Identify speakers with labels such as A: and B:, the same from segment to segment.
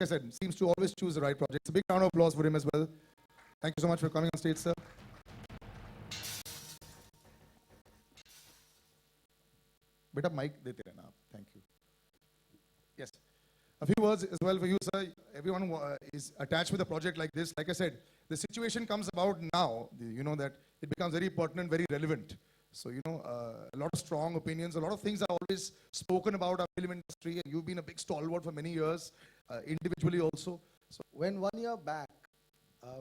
A: I said, seems to always choose the right projects. A big round of applause for him as well. Thank you so much for coming on stage, sir. Beta mic dete rehna aap. Thank you. Yes. A few words as well for you, sir. Everyone is attached with a project like this. Like I said, the situation comes about now, you know, that it becomes very pertinent, very relevant. So, you know, a lot of strong opinions, a lot of things are always spoken about our film industry, and you've been a big stalwart for many years, individually also. So,
B: When 1 year back,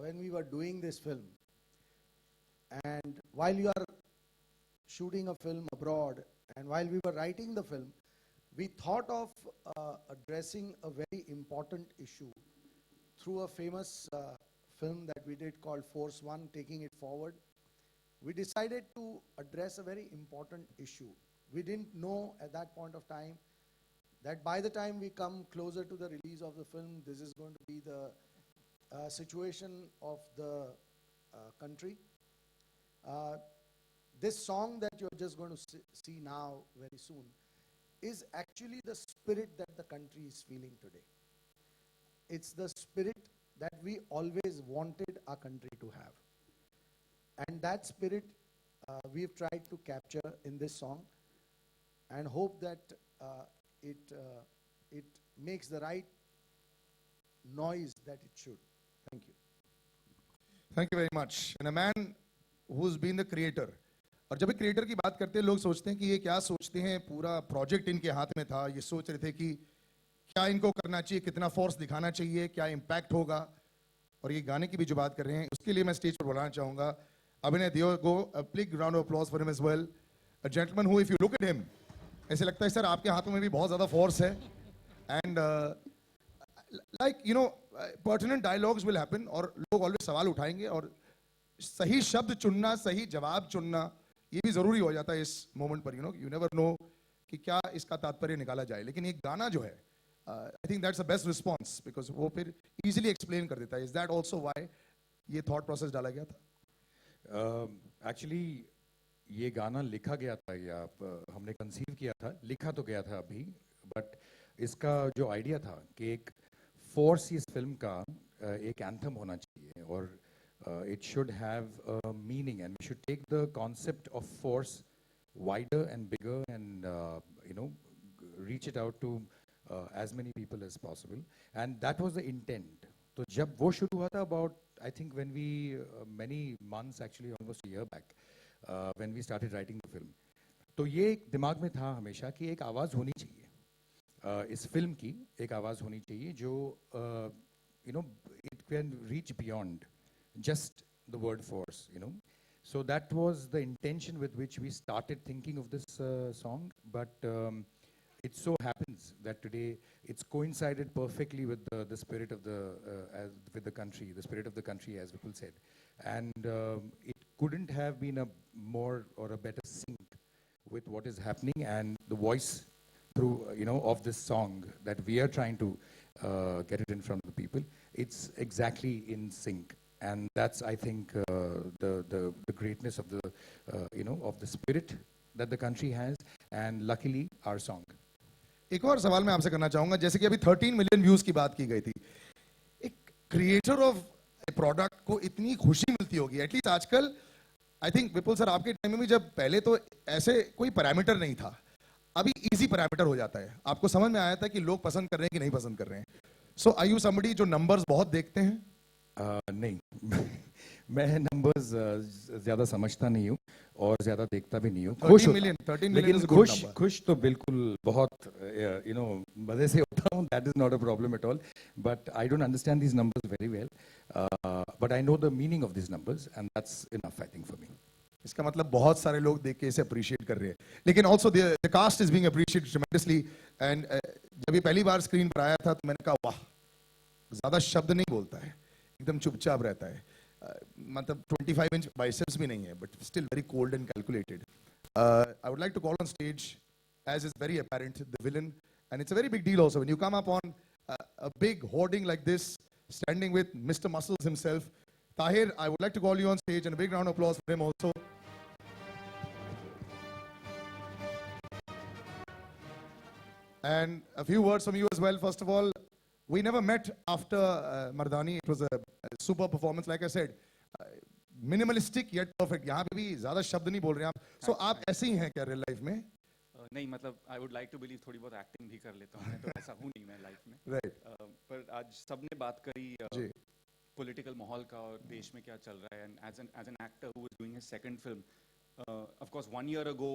B: when we were doing this film, and while you are shooting a film abroad, and while we were writing the film, we thought of addressing a very important issue through a famous film that we did called Force One, Taking It Forward. We decided to address a very important issue. We didn't know at that point of time that by the time we come closer to the release of the film, this is going to be the situation of the country. This song that you're just going to see now very soon is actually the spirit that the country is feeling today. It's the spirit that we always wanted our country to have. And that spirit we've tried to capture in this song, and hope that it makes the right noise that it should. Thank you.
A: thank you very much. And a man who's been the creator. और जब creator की बात करते हैं लोग सोचते हैं कि ये क्या सोचते हैं, पूरा प्रोजेक्ट इनके हाथ में था, ये सोच रहे थे कि क्या इनको करना चाहिए, कितना फोर्स दिखाना चाहिए, क्या इम्पैक्ट होगा. और ये गाने की भी जो बात कर रहे हैं उसके लिए मैं स्टेज पर बुलाना चाहूंगा अभिनय देओल को. A big round of applause for him as well. A gentleman who, if you look at him, ऐसे लगता है सर आपके हाथों में भी बहुत ज्यादा फोर्स है. And like you know, pertinent dialogues will happen और लोग ऑलवेज सवाल उठाएंगे और सही शब्द चुनना, सही जवाब चुनना ये भी जरूरी हो जाता है इस मोमेंट पर. यू नेवर नो कि क्या इसका तात्पर्य निकाला जाए. लेकिन ये गाना जो है, I think that's the best response, because वो फिर इजीली एक्सप्लेन कर देता है. इज दैट आल्सो व्हाई ये थॉट प्रोसेस डाला गया था?
C: एक्चुअली ये गाना लिखा गया था, या हमने कंसीव किया था, लिखा तो गया था अभी, बट इसका जो आइडिया था कि एक फोर्स इस फिल्म का एक एंथम होना चाहिए, और it should have a meaning, and we should take the concept of force wider and bigger, and you know, reach it out to as many people as possible, and that was the intent. So jab wo shuru hua tha, about I think when we many months, actually almost a year back, when we started writing the film, तो ये एक दिमाग में था हमेशा कि एक आवाज़ होनी चाहिए, इस फिल्म की एक आवाज़ होनी चाहिए जो you know, it can reach beyond just the word force, you know. So that was the intention with which we started thinking of this song, but it so happens that today it's coincided perfectly with the spirit of with the country, the spirit of the country, as Vipul said, and it couldn't have been a more or a better sync with what is happening, and the voice through, you know, of this song that we are trying to get it in front of the people. It's exactly in sync. And that's, I think, the greatness of the, you know, of the spirit that the country has, and luckily our song.
A: एक और सवाल मैं आपसे करना चाहूंगा. जैसे कि अभी 13 मिलियन व्यूज की बात की गई थी, एक क्रिएटर ऑफ ए प्रोडक्ट को इतनी खुशी मिलती होगी, एटलीस्ट आजकल. आई थिंक विपुल सर आपके टाइम में भी, जब पहले तो ऐसे कोई पैरामीटर नहीं था, अभी इजी पैरामीटर हो जाता है. आपको समझ में आया था कि लोग पसंद कर रहे हैं कि नहीं पसंद कर रहे हैं. सो आर यू समबडी जो नंबर्स बहुत देखते हैं?
C: नहीं मैं नंबर्स ज्यादा समझता नहीं हूँ और ज्यादा देखता भी नहीं हूँ. खुश
A: 13 मिलियन
C: खुश तो बिल्कुल बहुत, you know, मजे से होता हूँ. That is not a problem at all. But I don't understand these numbers very well. But I know the meaning of these numbers, and that's enough, I think, for me.
A: इसका मतलब बहुत सारे लोग देख के इसे अप्रिशिएट कर रहे हैं. लेकिन also the cast is being appreciated tremendously. And जब ये पहली बार स्क्रीन पर आया था तो मैंने कहा वाह, ज्यादा शब्द नहीं बोलता है, एकदम चुपचाप रहता है. मतलब 25 इंच बाइसेप्स भी नहीं है, but still very cold and calculated. I would like to call on stage, as is very apparent, the villain, and it's a very big deal also when you come up on a big hoarding like this, standing with Mr. Muscles himself. Tahir, I would like to call you on stage, and a big round of applause for him also. And a few words from you as well. First of all, We never met after Mardani. It was a super performance, like I said. Minimalistic yet perfect. यहाँ पे भी ज़्यादा शब्द नहीं बोल रहे हैं आप. So आप ऐसे ही हैं क्या real life में?
D: नहीं मतलब I would like to believe थोड़ी बहुत एक्टिंग भी कर लेता हूँ मैं, तो ऐसा हूँ नहीं मैं लाइफ में.
A: Right.
D: पर आज सबने बात करी
A: जी.
D: पॉलिटिकल माहौल का और देश में क्या चल रहा है. And as an actor who is doing his second film, of course 1 year ago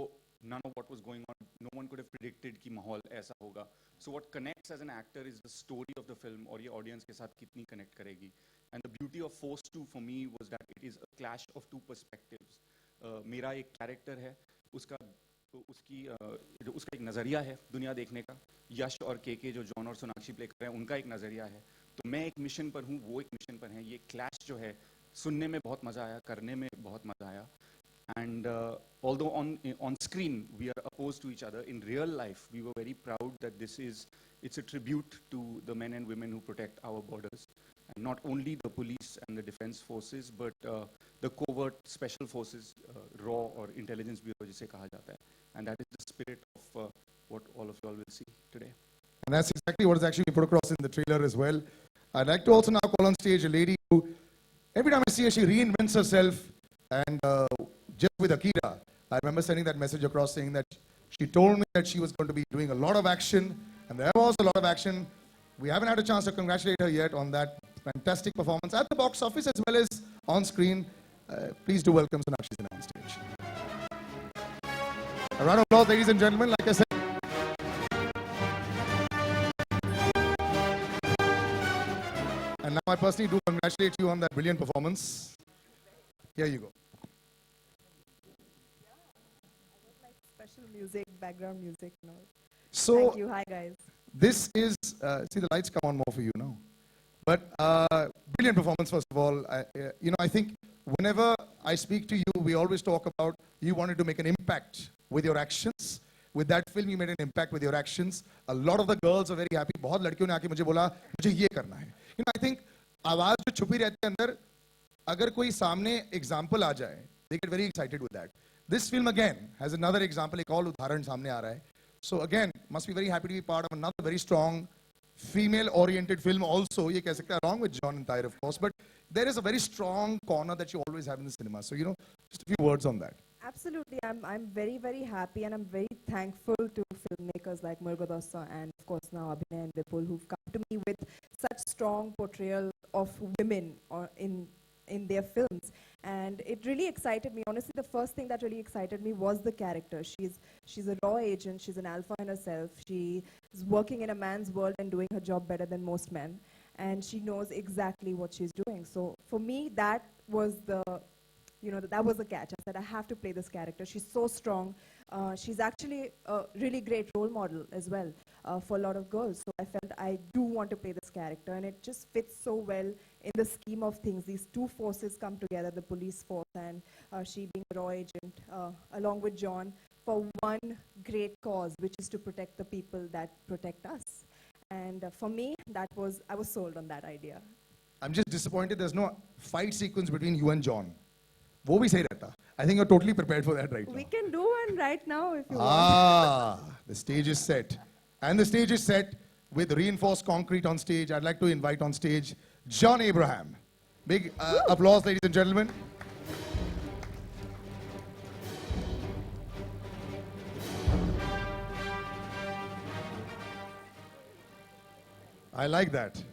D: none of what was going on, no one could have predicted कि माहौल ऐसा होगा. So what connects as an actor is the story of the film और ये audience के साथ कितनी connect करेगी. And the beauty of Force 2 for me was that it is a clash of two perspectives. मेरा एक character है, उसका एक नज़रिया है दुनिया देखने का. यश और केके जो जॉन और सोनाक्षी प्ले कर रहे हैं उनका एक नज़रिया है. तो मैं एक मिशन पर हूँ, वो एक मिशन पर हैं. ये क्लैश जो है सुनने में बहुत मज़ा आया, करने में बहुत मज़ा आया. And although on screen we are opposed to each other, in real life we were very proud that it's a tribute to the men and women who protect our borders, and not only the police and the defense forces, but the covert special forces, raw or intelligence bureau जिसे कहा जाता है. And that is the spirit of what all of you all will see today.
A: And that's exactly what is actually put across in the trailer as well. I'd like to also now call on stage a lady who, every time I see her, she reinvents herself. And just with Akira, I remember sending that message across saying that she told me that she was going to be doing a lot of action, and there was a lot of action. We haven't had a chance to congratulate her yet on that fantastic performance at the box office as well as on screen. Please do welcome Sonakshi Sinha on stage. A round of applause, ladies and gentlemen. Like I said, and now I personally do congratulate you on that brilliant performance. Here you go.
E: Special music, background music, and all.
A: So
E: Thank you. Hi, guys.
A: this is, see the lights come on more for you now. But brilliant performance, first of all. I think whenever I speak to you, we always talk about you wanted to make an impact with your actions. With that film, you made an impact with your actions. A lot of the girls are very happy. बहुत लड़कियों ने आके मुझे बोला, मुझे ये करना है. I think आवाज जो छुपी रहती है अंदर, अगर कोई सामने example आ जाए, they get very excited with that. This film again has another example, एक और उदाहरण सामने आ रहा है. So again, must be very happy to be part of another very strong female-oriented film also. ये कह सकते हैं along with John and Tyre, of course. But there is a very strong corner that you always have in the cinema. So just a few words on that.
E: Absolutely. I'm very, very happy, and I'm very thankful to filmmakers like Murgadosa and, of course, now Abhinay and Vipul, who've come to me with such strong portrayal of women in their films. And it really excited me. Honestly, the first thing that really excited me was the character. She's a raw agent. She's an alpha in herself. She is working in a man's world and doing her job better than most men. And she knows exactly what she's doing. So for me, that was that was the catch. I said, I have to play this character. She's so strong. She's actually a really great role model as well for a lot of girls. So I felt I do want to play this character, and it just fits so well in the scheme of things. These two forces come together, the police force and she being a raw agent, along with John, for one great cause, which is to protect the people that protect us. And for me, I was sold on that idea.
A: I'm just disappointed there's no fight sequence between you and John. वो भी सही रहता. I think you're totally prepared for that right now.
E: We can do one right now if you want.
A: The stage is set. And the stage is set with reinforced concrete on stage. I'd like to invite on stage John Abraham. Big applause, ladies and gentlemen. I like that.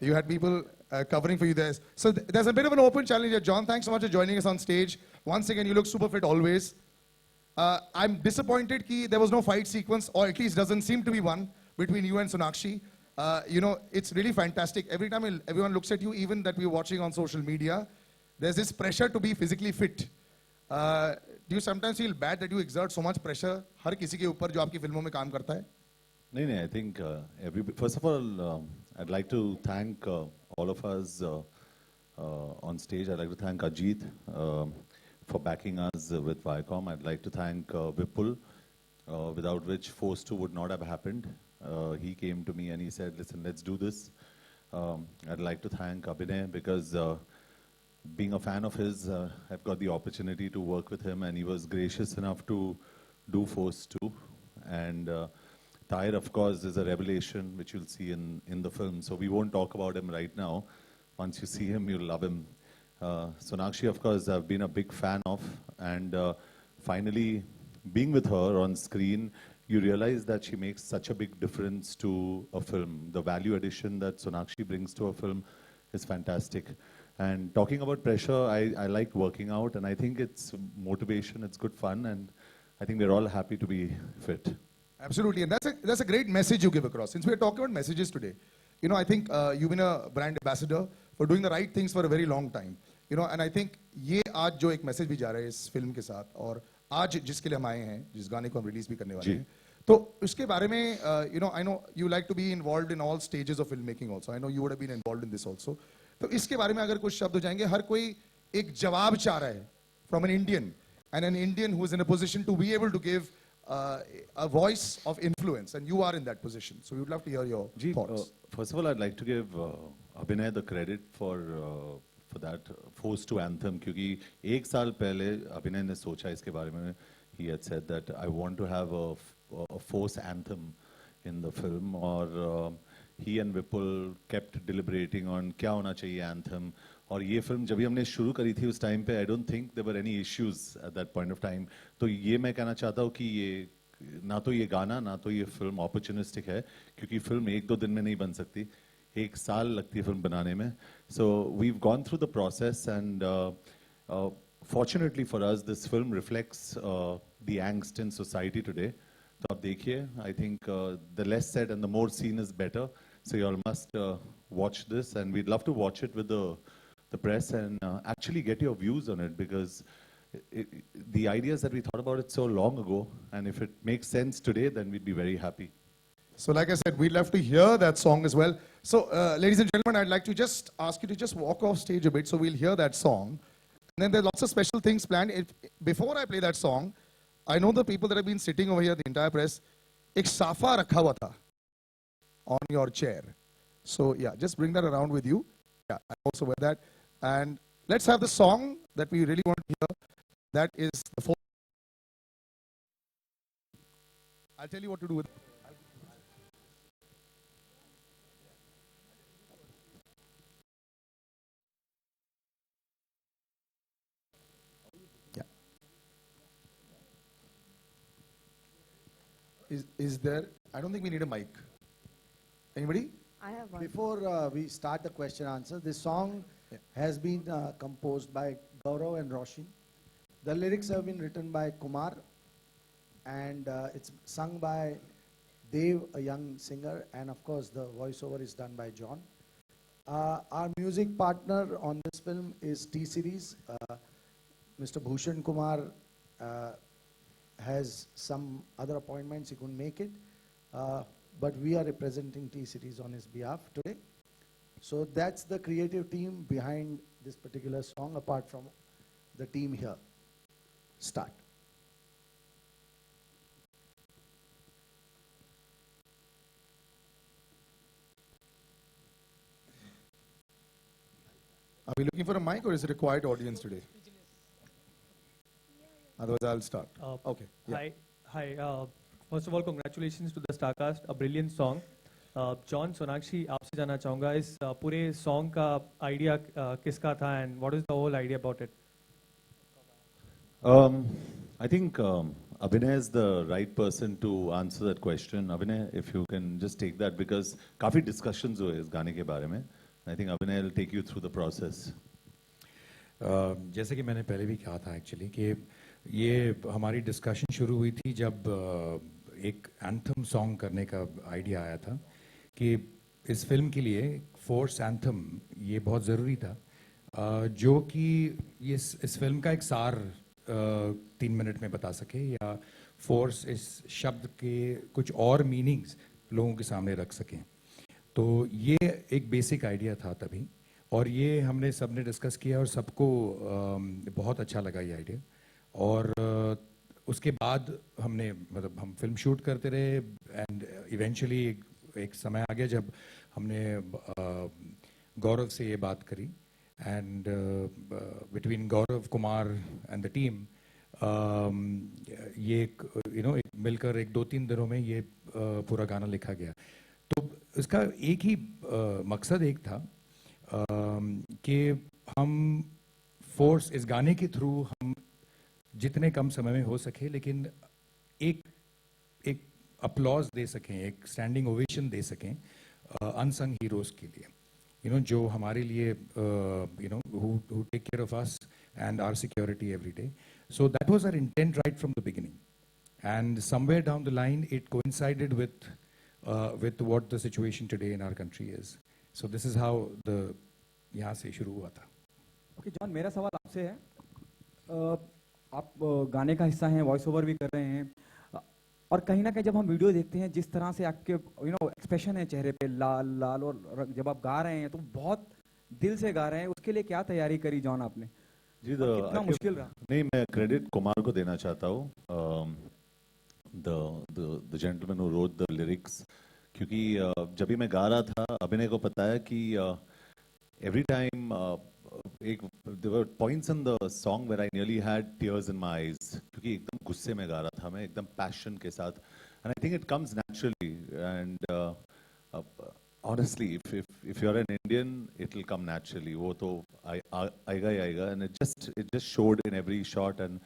A: You had people covering for you there. So there's a bit of an open challenge here. John, thanks so much for joining us on stage. Once again, you look super fit always. I'm disappointed that there was no fight sequence, or at least doesn't seem to be one, between you and Sonakshi. It's really fantastic. Every time everyone looks at you, even that we're watching on social media, there's this pressure to be physically fit. Do you sometimes feel bad that you exert so much pressure हर किसी के ऊपर जो आपकी फिल्मों में काम करता है?
F: No, I think first of all, I'd like to thank all of us on stage. I'd like to thank Ajit for backing us with Viacom. I'd like to thank Vipul, without which Force 2 would not have happened. He came to me and he said, listen, let's do this. I'd like to thank Abhinay because being a fan of his, I've got the opportunity to work with him, and he was gracious enough to do Force 2. And Tahir, of course, is a revelation, which you'll see in the film. So we won't talk about him right now. Once you see him, you'll love him. Sonakshi, of course, I've been a big fan of. And finally, being with her on screen, you realize that she makes such a big difference to a film. The value addition that Sonakshi brings to a film is fantastic. And talking about pressure, I like working out, and I think it's motivation, it's good fun, and I think we're all happy to be fit.
A: Absolutely, and that's a great message you give across. Since we are talking about messages today, you know, I think you've been a brand ambassador for doing the right things for a very long time. You know, and I think ये आज जो एक message भी जा रहा है इस film के साथ, और आज जिसके लिए हम आए हैं, जिस गाने को हम रिलीज भी करने वाले हैं, तो उसके बारे में you know, I know you like to be involved in all stages of filmmaking also. I know you would have been involved in this also. तो इसके बारे में अगर कुछ शब्द हो जाएंगे, हर कोई एक जवाब चाह रहा है from an Indian, and an Indian who is in a position to be able to give a voice of influence, and you are in that position. So we would love to hear your thoughts.
F: First of all, I'd like to give Abhinay the credit for that forced to anthem, क्योंकि एक साल पहले अभिनय ने सोचा इसके बारे में. He had said that I want to have a force anthem in the film, और he and Vipul kept deliberating on क्या होना चाहिए anthem. और ये फिल्म जब भी हमने शुरू करी थी उस टाइम पे, I don't think there were any issues at that point of time. तो ये मैं कहना चाहता हूँ कि ये ना तो ये गाना ना तो ये फिल्म opportunistic है, क्योंकि फिल्म एक दो दिन में नहीं बन सकती, एक साल लगती है फिल्म बनाने में. So we've gone through the process, and fortunately for us, this film reflects the angst in society today. तो आप देखिए, I think the less said and the more seen is better. So you all must watch this, and we'd love to watch it with the press and actually get your views on it, because the ideas that we thought about it so long ago, and if it makes sense today, then we'd be very happy.
A: So like I said, we'd love to hear that song as well. So ladies and gentlemen, I'd like to just ask you to just walk off stage a bit so we'll hear that song. And then there's lots of special things planned. Before I play that song, I know the people that have been sitting over here, the entire press, एक साफा रखा हुआ था on your chair. So yeah, just bring that around with you. Yeah, I also wear that. And let's have the song that we really want to hear. That is the fourth. I'll tell you what to do with it. Yeah. Is there? I don't think we need a mic. Anybody?
E: I have one.
B: Before we start the question answer, this song has been composed by Gaurav and Roshin. The lyrics have been written by Kumar, and it's sung by Dev, a young singer, and of course the voiceover is done by John. Our music partner on this film is T-Series. Mr. Bhushan Kumar has some other appointments, he couldn't make it. But we are representing T-Series on his behalf today. So that's the creative team behind this particular song, apart from the team here. Start.
A: Are we looking for a mic, or is it a quiet audience today? Otherwise, I'll start. Okay. Yeah.
G: Hi. First of all, congratulations to the Starcast. A brilliant song. John, Sonakshi, आपसे जानना चाहूँगा इस पूरे song का idea किसका था, and what is the whole idea about it?
F: I think Abhinay is the right person to answer that question. Abhinay, if you can just take that, because काफी discussions हुए इस गाने के बारे में. I think Abhinay will take you through the process.
C: जैसे कि मैंने पहले भी कहा था एक्चुअली कि ये हमारी डिस्कशन शुरू हुई थी जब एक एंथम सॉन्ग करने का आइडिया आया था कि इस फिल्म के लिए फोर्स एंथम ये बहुत ज़रूरी था, जो कि ये इस फिल्म का एक सार 3 मिनट में बता सके, या फोर्स इस शब्द के कुछ और मीनिंग्स लोगों के सामने रख सकें. तो ये एक बेसिक आइडिया था तभी, और ये हमने सबने डिस्कस किया और सबको बहुत अच्छा लगा ये आइडिया. और उसके बाद हमने मतलब हम फिल्म शूट करते रहे, एंड इवेंचुअली एक समय आ गया जब हमने गौरव से ये बात करी, and between Gaurav, Kumar and the team ये एक मिलकर एक 2-3 दिनों में ये पूरा गाना लिखा गया। तो इसका एक ही मकसद एक था कि हम फोर्स इस गाने के थ्रू हम जितने कम समय में हो सके लेकिन एक एक अपलॉज दे सकें, एक स्टैंडिंग ओवेशन दे सकें अनसंग हीरोज के लिए, जो हमारे लिए who take care of us and our security every day. So that was our intent right from the beginning, and somewhere down the line it coincided with what the situation today in our country is. So this is how यहाँ से शुरू हुआ था।
H: Okay John, मेरा सवाल आपसे है, आप गाने का हिस्सा हैं, वॉइस ओवर भी कर रहे हैं, और कहीं ना कहीं जब हम वीडियो देखते हैं जिस तरह से आपके एक्सप्रेशन है चेहरे पे, लाल लाल, और जब आप गा रहे हैं तो बहुत दिल से गा रहे हैं, उसके लिए क्या तैयारी करी जॉन आपने?
F: जी,
H: कितना मुश्किल रहा?
F: नहीं, मैं क्रेडिट कुमार को देना चाहता हूँ, the gentleman who wrote the lyrics, क्योंकि जब भी मैं गा रहा था अभिनय को पता है कि every time there were points in the song where I nearly had tears in my eyes, क्योंकि एकदम गुस्से में गा रहा था मैं, एकदम passion के साथ, and I think it comes naturally, and honestly if you're an Indian it will come naturally, वो तो आएगा ही आएगा, and it just showed in every shot, and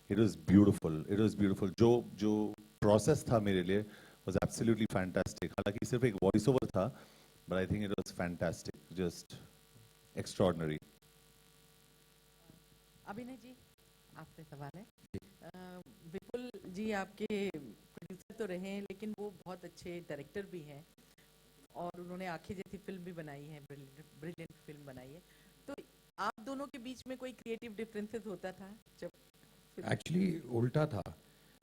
F: it was beautiful. जो process था मेरे लिए was absolutely fantastic. हालांकि सिर्फ एक voice over था, but I think it was fantastic, just extraordinary.
I: अभिनय जी, आपसे सवाल है। विपुल जी आपके प्रोड्यूसर तो रहे हैं, लेकिन वो बहुत अच्छे डायरेक्टर भी हैं, और उन्होंने आंखें जैसी फिल्म भी बनाई है, ब्रिलियंट फिल्म बनाई है। तो आप दोनों के बीच में कोई क्रिएटिव डिफरेंसेस होता था जब?
C: एक्चुअली उल्टा था।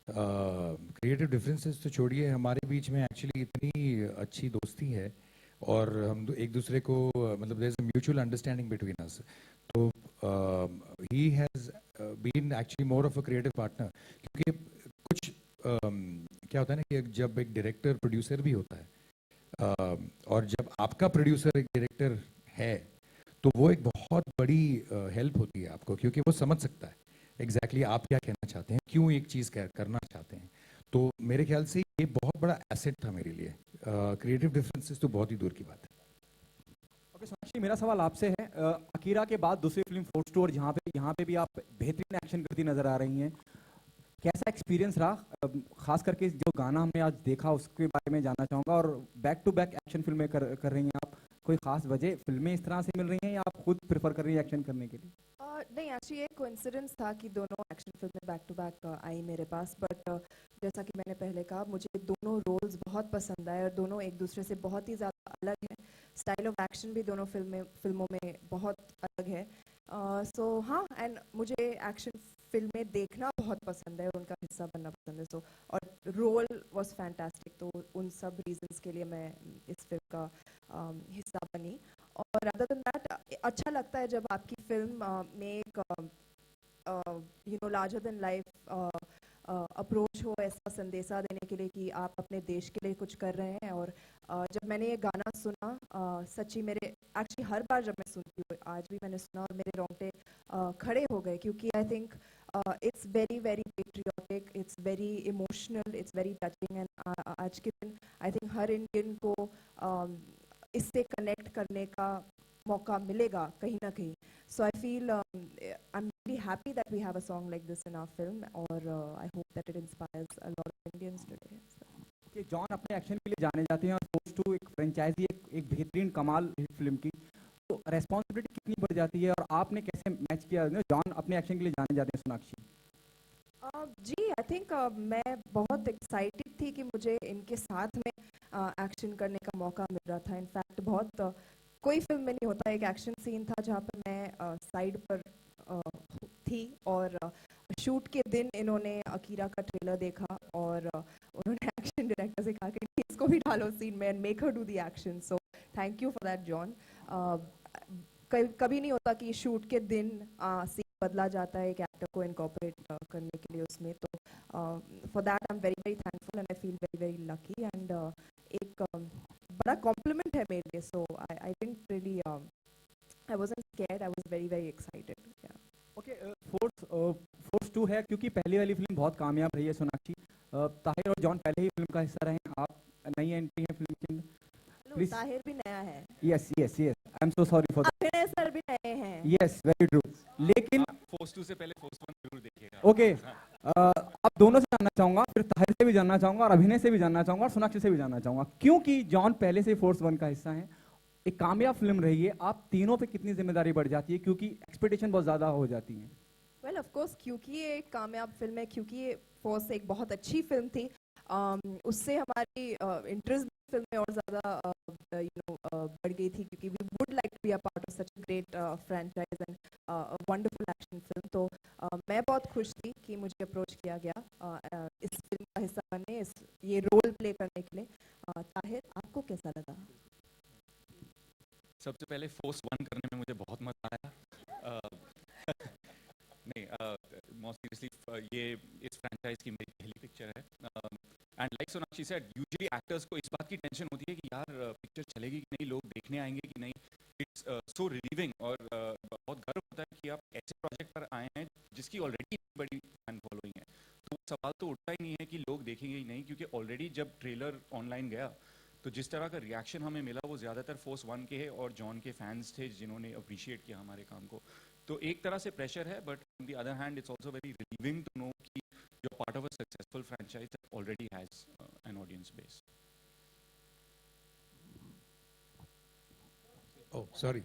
C: क्रिएटिव डिफरेंसेस तो छोड़िए, हमारे बीच में एक्चुअली इतनी अच्छी दोस्ती है और हम एक दूसरे को मतलब there is a mutual understanding between us. तो he has been actually more of a creative partner, क्योंकि कुछ क्या होता है ना कि जब एक डायरेक्टर प्रोड्यूसर भी होता है और जब आपका प्रोड्यूसर एक डायरेक्टर है तो वो एक बहुत बड़ी हेल्प होती है आपको, क्योंकि वो समझ सकता है एग्जैक्टली आप क्या कहना चाहते हैं, क्यों एक चीज़ करना चाहते हैं। तो मेरे ख्याल से ये बहुत बड़ा एसेट था मेरे लिए। क्रिएटिव डिफरेंसेस तो बहुत ही दूर की बात है।
H: ओके सोनाक्षी, मेरा सवाल आपसे है, अकीरा के बाद दूसरी फिल्म फोर्स टू, और यहाँ पे भी आप बेहतरीन एक्शन करती नजर आ रही हैं, कैसा एक्सपीरियंस रहा? खास करके जो गाना हमने आज देखा उसके बारे में जानना चाहूँगा, और बैक टू बैक एक्शन फिल्में कर रही हैं आप, कोई खास वजह फिल्में इस तरह से मिल रही हैं या आप खुद प्रेफर कर रही हैं एक्शन करने के लिए?
E: नहीं, एक्चुअली एक कोइंसिडेंस था कि दोनों एक्शन फिल्में बैक टू बैक आई मेरे पास, बट जैसा कि मैंने पहले कहा, मुझे दोनों रोल्स बहुत पसंद आए और दोनों एक दूसरे से बहुत ही ज़्यादा अलग है। स्टाइल ऑफ एक्शन भी दोनों फिल्मों में बहुत अलग है। सो हाँ, एंड मुझे एक्शन फिल्में देखना बहुत पसंद है और उनका हिस्सा बनना पसंद है। सो और रोल वाज फैंटास्टिक, तो उन सब रीजंस के लिए मैं इस फिल्म का हिस्सा बनी। और अदर देन दैट, अच्छा लगता है जब आपकी फिल्म में एक लार्जर देन लाइफ अप्रोच हो, ऐसा संदेशा देने के लिए कि आप अपने देश के लिए कुछ कर रहे हैं। और जब मैंने ये गाना सुना, सच्ची मेरे एक्चुअली हर बार जब मैं सुनती हूँ, आज भी मैंने सुना और मेरे रोंगटे खड़े हो गए, क्योंकि I think it's very very patriotic, it's very emotional, it's very touching, and आज के दिन आई थिंक हर इंडियन को इससे कनेक्ट करने का मौका मिलेगा कहीं ना कहीं। So I feel I am very happy that we have a song like this in our film, और I hope that it inspires a lot of Indians today.
H: कि जॉन अपने एक्शन के लिए जाने जाते हैं और फोर्स टू एक फ्रेंचाइजी, एक बेहतरीन कमाल हिट फिल्म की, तो रेस्पॉन्सिबिलिटी कितनी बढ़ जाती है और आपने कैसे मैच किया? जॉन अपने एक्शन के लिए जाने जाते हैं, सोनाक्षी
E: जी, आई थिंक मैं बहुत एक्साइटेड थी कि मुझे इनके साथ में एक्शन करने का मौका मिल रहा था। इनफैक्ट बहुत कोई फिल्म में नहीं होता, एक एक्शन सीन था जहाँ पर मैं साइड पर थी, और शूट के दिन इन्होंने अकीरा का ट्रेलर देखा और उन्होंने एक्शन डायरेक्टर से कहा कि इसको भी डालो सीन में and make her do the action. So thank you for that John. कभी नहीं होता कि शूट के दिन सीन बदला जाता है एक एक्टर को इनकॉर्पोरेट करने के लिए उसमें, तो for that I am very very thankful and I feel very very lucky, and एक बड़ा कॉम्प्लीमेंट है मेरे लिए। So I didn't really, I wasn't scared, I was very very excited.
H: Okay, Force two जरूर है क्योंकि पहली वाली फिल्म बहुत कामयाब रही है सोनाक्षी। ताहिर और जॉन पहले ही फिल्म का हिस्सा रहे हैं, आप नई एंट्री है फिल्म के अंदर। Please.
E: ताहिर भी नया है।
H: Yes yes yes, I am so sorry for that.
E: अभिनय सर भी नए हैं।
H: Yes, very true. लेकिन
D: फोर्स 2 से पहले फोर्स 1 जरूर देखिएगा।
H: ओके, आप दोनों से जानना चाहूंगा, फिर ताहिर से भी जानना चाहूंगा और अभिनय से भी जानना चाहूंगा और सोनाक्षी से भी जानना चाहूंगा, क्योंकि जॉन पहले से फोर्स 1 का हिस्सा है, एक कामयाब फिल्म रही है, आप तीनों पे कितनी जिम्मेदारी बढ़ जाती है क्योंकि एक्सपेक्टेशन बहुत ज्यादा हो जाती है।
E: वेल ऑफ कोर्स, क्योंकि ये एक कामयाब फिल्म है, क्योंकि ये फोर्स एक बहुत अच्छी फिल्म थी, उससे हमारी इंटरेस्ट फिल्म में और ज़्यादा बढ़ गई थी, क्योंकि we would like to be a part of such a great franchise and wonderful action film. तो मैं बहुत खुश थी कि मुझे अप्रोच किया गया इस फिल्म का हिस्सा बनने, ये रोल प्ले करने के लिए। ताहिर, आपको कैसा लगा?
D: सबसे पहले फोर्स 1 करने में मुझे बहुत मजा आया। नहीं, मोर सीरियसली ये इस फ्रेंचाइज की मेरी पहली पिक्चर है, and like Sonakshi said, usually actors को इस बात की टेंशन होती है कि यार पिक्चर चलेगी कि नहीं, लोग देखने आएंगे कि नहीं। इट्स सो रिलीविंग और बहुत गर्व होता है कि आप ऐसे प्रोजेक्ट पर आए हैं जिसकी ऑलरेडी बड़ी फैन फॉलोइंग है। तो सवाल तो उठता ही नहीं है कि लोग देखेंगे ही नहीं, क्योंकि ऑलरेडी जब ट्रेलर ऑनलाइन गया तो जिस तरह का रिएक्शन हमें मिला वो ज़्यादातर फोर्स 1 के है और जॉन के फैंस थे जिन्होंने अप्रिशिएट किया हमारे काम को। तो एक तरह से प्रेशर है, but on the other hand it's also very relieving to know कि you're part of a successful franchise that already has an audience base.
C: Oh, sorry.